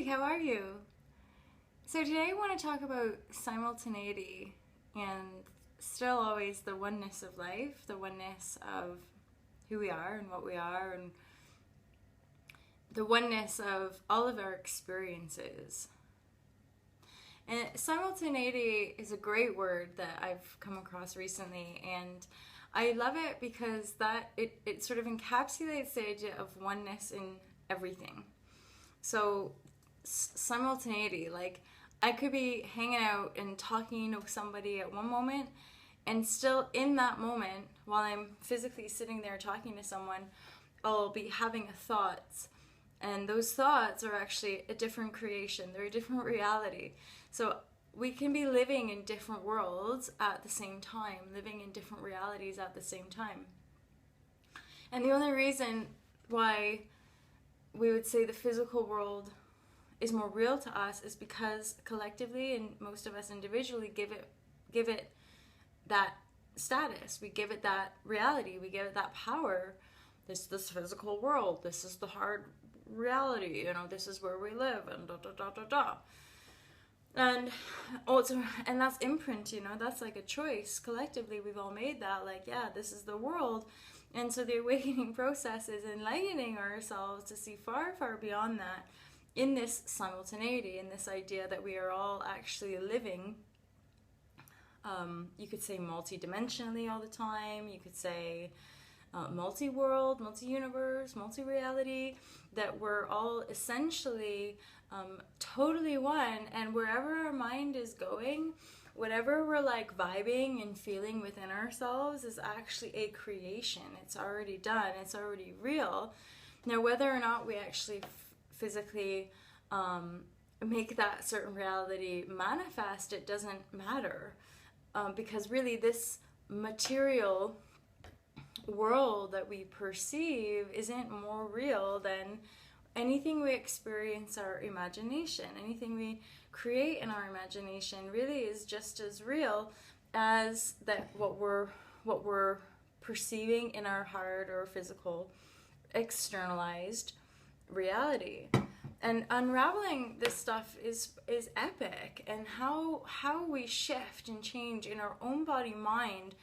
how are you? So today I want to talk about simultaneity and still always the oneness of life, the oneness of who we are and what we are, and the oneness of all of our experiences. And simultaneity is a great word that I've come across recently, and I love it because it sort of encapsulates the idea of oneness in everything. So simultaneity, like I could be hanging out and talking to somebody at one moment, and still in that moment, while I'm physically sitting there talking to someone, I'll be having thoughts. And those thoughts are actually a different creation. They're a different reality. So we can be living in different worlds at the same time, living in different realities at the same time. And the only reason why we would say the physical world is more real to us is because collectively, and most of us individually, give it that status. We give it that reality. We give it that power. This physical world. This is the hard reality. This is where we live, and da da da da da. And also, and that's imprint. That's like a choice. Collectively, we've all made that. Like, yeah, this is the world. And so the awakening process is enlightening ourselves to see far, far beyond that in this simultaneity, in this idea that we are all actually living, you could say multi-dimensionally all the time, you could say multi-world, multi-universe, multi-reality, that we're all essentially totally one, and wherever our mind is going, whatever we're like vibing and feeling within ourselves is actually a creation. It's already done. It's already real. Now, whether or not we actually physically make that certain reality manifest, it doesn't matter, because really this material world that we perceive isn't more real than anything we experience our imagination. Anything we create in our imagination really is just as real as that what we're perceiving in our heart or physical externalized reality. And unraveling this stuff is epic, and how we shift and change in our own body mind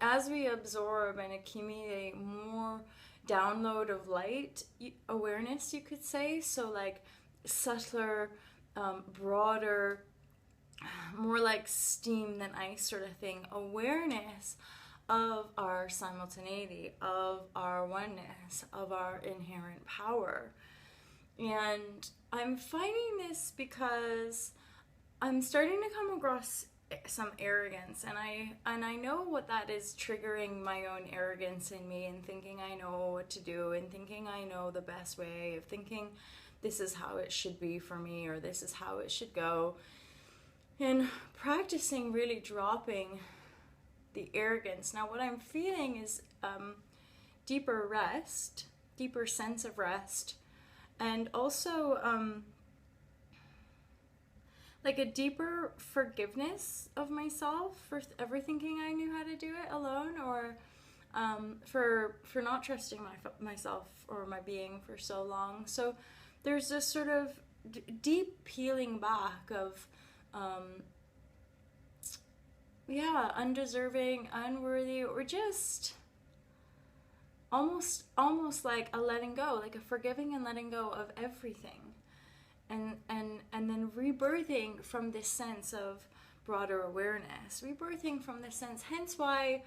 as we absorb and accumulate more download of light awareness, you could say. So like subtler, broader, more like steam than ice sort of thing, awareness of our simultaneity, of our oneness, of our inherent power. And I'm finding this because I'm starting to come across some arrogance, and I know what that is triggering, my own arrogance in me, and thinking I know what to do, and thinking I know the best way, of thinking this is how it should be for me, or this is how it should go, and practicing really dropping the arrogance. Now what I'm feeling is deeper rest, deeper sense of rest, and also like a deeper forgiveness of myself for ever thinking I knew how to do it alone, or for not trusting myself or my being for so long. So there's this sort of deep peeling back of undeserving, unworthy, or just almost like a letting go, like a forgiving and letting go of everything. And then rebirthing from this sense of broader awareness, rebirthing from this sense, hence why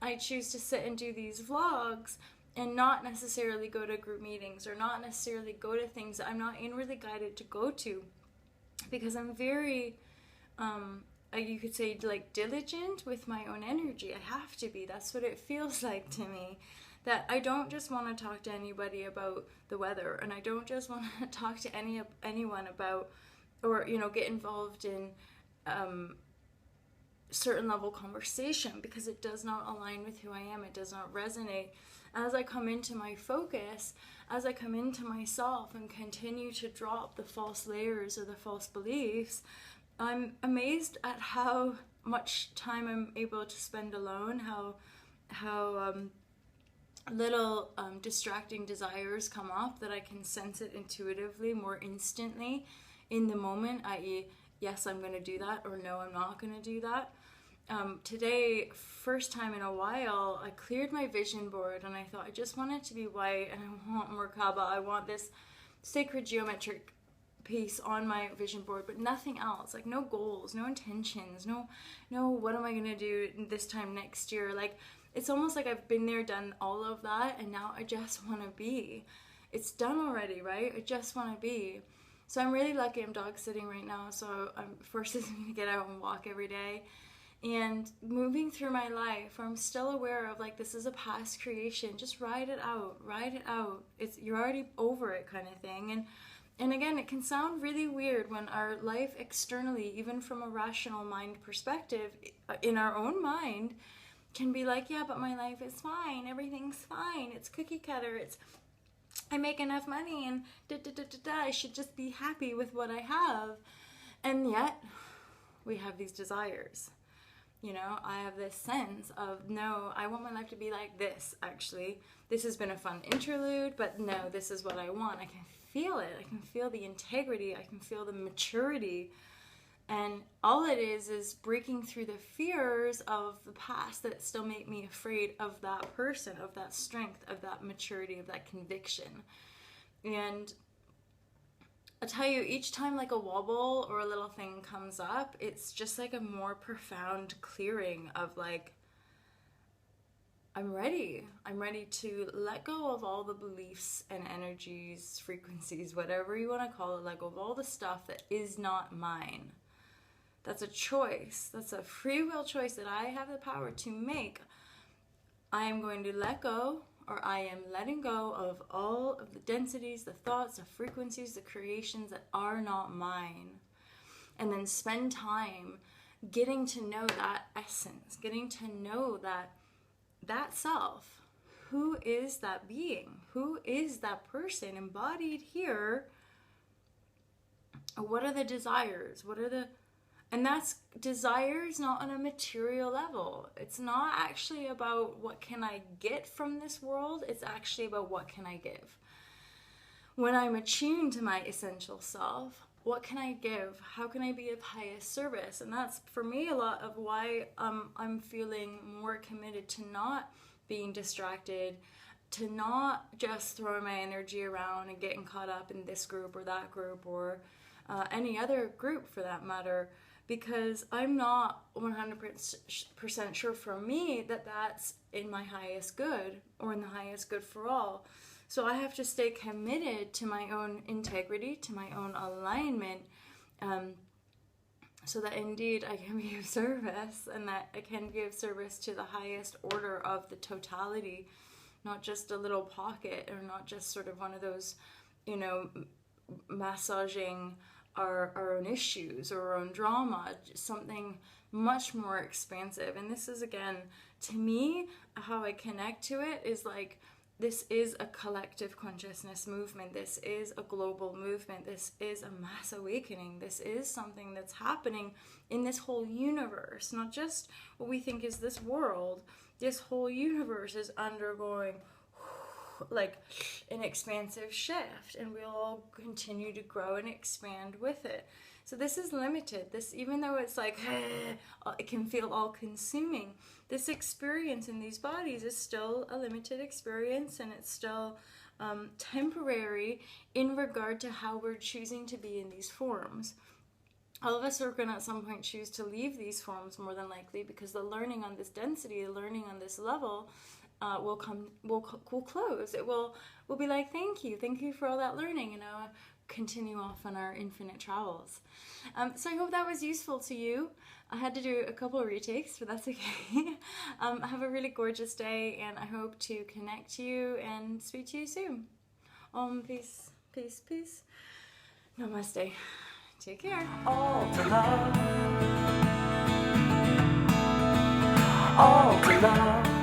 I choose to sit and do these vlogs and not necessarily go to group meetings, or not necessarily go to things that I'm not inwardly guided to go to, because I'm very, you could say, like diligent with my own energy. I have to be. That's what it feels like to me. That I don't just want to talk to anybody about the weather, and I don't just want to talk to anyone about, or get involved in certain level conversation, because it does not align with who I am. It does not resonate. As I come into my focus, as I come into myself and continue to drop the false layers or the false beliefs, I'm amazed at how much time I'm able to spend alone, how little distracting desires come up, that I can sense it intuitively more instantly in the moment, i.e., yes, I'm going to do that, or no, I'm not going to do that. Today, first time in a while, I cleared my vision board and I thought, I just want it to be white and I want Merkaba. I want this sacred geometric piece on my vision board, but nothing else. Like no goals, no intentions, no what am I going to do this time next year? Like it's almost like I've been there, done all of that, and now I just want to be. It's done already, right? I just want to be. So I'm really lucky I'm dog sitting right now, so I'm forcing me to get out and walk every day. And moving through my life, I'm still aware of like, this is a past creation. Just ride it out. You're already over it, kind of thing. And again, it can sound really weird when our life externally, even from a rational mind perspective, in our own mind, can be like, yeah, but my life is fine. Everything's fine. It's cookie cutter. I make enough money and I should just be happy with what I have. And yet, we have these desires. You know, I have this sense of, no, I want my life to be like this, actually. This has been a fun interlude, but no, this is what I want. I can feel it. I can feel the integrity. I can feel the maturity. And all it is breaking through the fears of the past that still make me afraid of that person, of that strength, of that maturity, of that conviction. And I tell you, each time like a wobble or a little thing comes up, it's just like a more profound clearing of like, I'm ready to let go of all the beliefs and energies, frequencies, whatever you want to call it, let go of all the stuff that is not mine. That's a choice. That's a free will choice that I have the power to make. I am going to let go, or I am letting go of all of the densities, the thoughts, the frequencies, the creations that are not mine. And then spend time getting to know that essence, getting to know that self. Who is that being? Who is that person embodied here? What are the desires? And that's desires not on a material level. It's not actually about what can I get from this world. It's actually about what can I give. When I'm attuned to my essential self, what can I give? How can I be of highest service? And that's, for me, a lot of why I'm feeling more committed to not being distracted, to not just throwing my energy around and getting caught up in this group or that group or any other group for that matter. Because I'm not 100% sure for me that that's in my highest good or in the highest good for all. So I have to stay committed to my own integrity, to my own alignment, so that indeed I can be of service and that I can be of service to the highest order of the totality, not just a little pocket or not just sort of one of those, massaging our own issues or our own drama, something much more expansive. And this is, again, to me, how I connect to it is like, this is a collective consciousness movement. This is a global movement. This is a mass awakening. This is something that's happening in this whole universe, not just what we think is this world. This whole universe is undergoing like an expansive shift, and we'll all continue to grow and expand with it. So this is limited. This, even though it's like it can feel all consuming, this experience in these bodies is still a limited experience, and it's still temporary in regard to how we're choosing to be in these forms. All of us are going to at some point choose to leave these forms, more than likely, because the learning on this density, the learning on this level will close. It will be like, thank you for all that learning, and now continue off on our infinite travels. So I hope that was useful to you. I had to do a couple of retakes, but that's okay. Have a really gorgeous day, and I hope to connect to you and speak to you soon. Peace, peace, peace. Namaste. Take care. All to love. All to love.